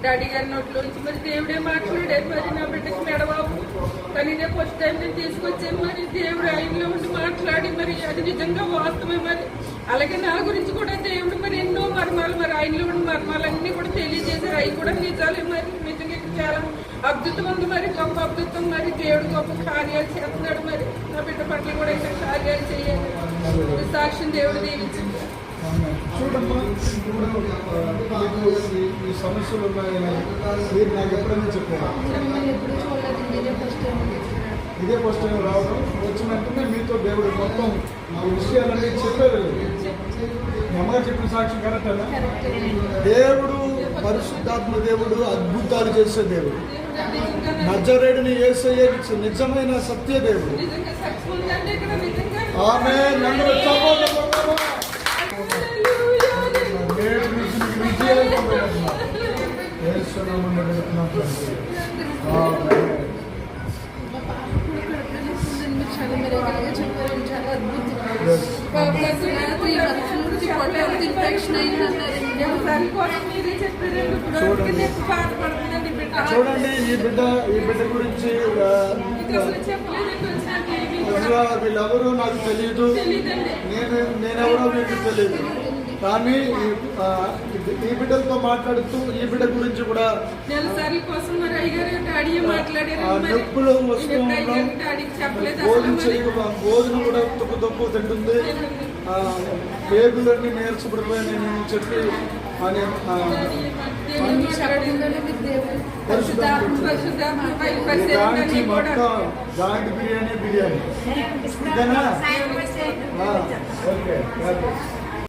Daddy గారి నోట్లోంచి మరి దేవుడే మాట్లాడారు. మరి నా బిడ్డకి మెడబాబు కానీ ఇదే ఫస్ట్ టైం నేను తీసుకొచ్చాను. మరి దేవుడు ఆయనలో ఉండి మాట్లాడి మరి అది నిజంగా వాస్తవమే. మరి అలాగే నా గురించి కూడా దేవుడు మరి ఎన్నో మర్మాలు మరి ఆయనలో ఉన్న మర్మాలన్నీ కూడా తెలియజేశారు. అవి కూడా నిజాలే. మరి నిజంగా చాలా అద్భుతం ఉంది. మరి గొప్ప అద్భుతం. మరి దేవుడు గొప్ప కార్యాలు చేస్తున్నాడు. మరి నా బిడ్డ పట్ల కూడా ఇంకా కార్యాలు చేయాలి. సాక్ష్యం దేవుడు దీవించింది. చూడమ్మా, ఈ సమస్యలు ఉన్నాయని మీరు నాకు ఎప్పుడైనా చెప్పారు? ఇదే ఫస్ట్ టైం రావడం. వచ్చిన వెంటనే మీతో దేవుడు మొత్తం ఈ విషయాలన్నీ చెప్పేది. మీ అమ్మగారు చెప్పిన సాక్ష్యం కరెక్టేనా? దేవుడు పరిశుద్ధాత్మ దేవుడు అద్భుతాలు చేసే దేవుడు. నజరేయుని యేసయ్య నిజమైన సత్య దేవుడు. ఆమె నన్ను చూడండి, ఈ బిడ్డ గురించి వీళ్ళెవరో నాకు తెలియదు, నేనెవరో మీకు తెలియదు. కానీ ఈ బిడ్డలతో మాట్లాడుతూ ఈ బిడ్డ గురించి కూడా నొప్పులు వస్తూ ఉండడం, భోజనం కూడా తప్పు తింటుంది, పేగులన్నీ నీరసపడిపోయి నేను చెప్పి అని జాయింట్ బిర్యానీ ఇదేనా? ఓకే.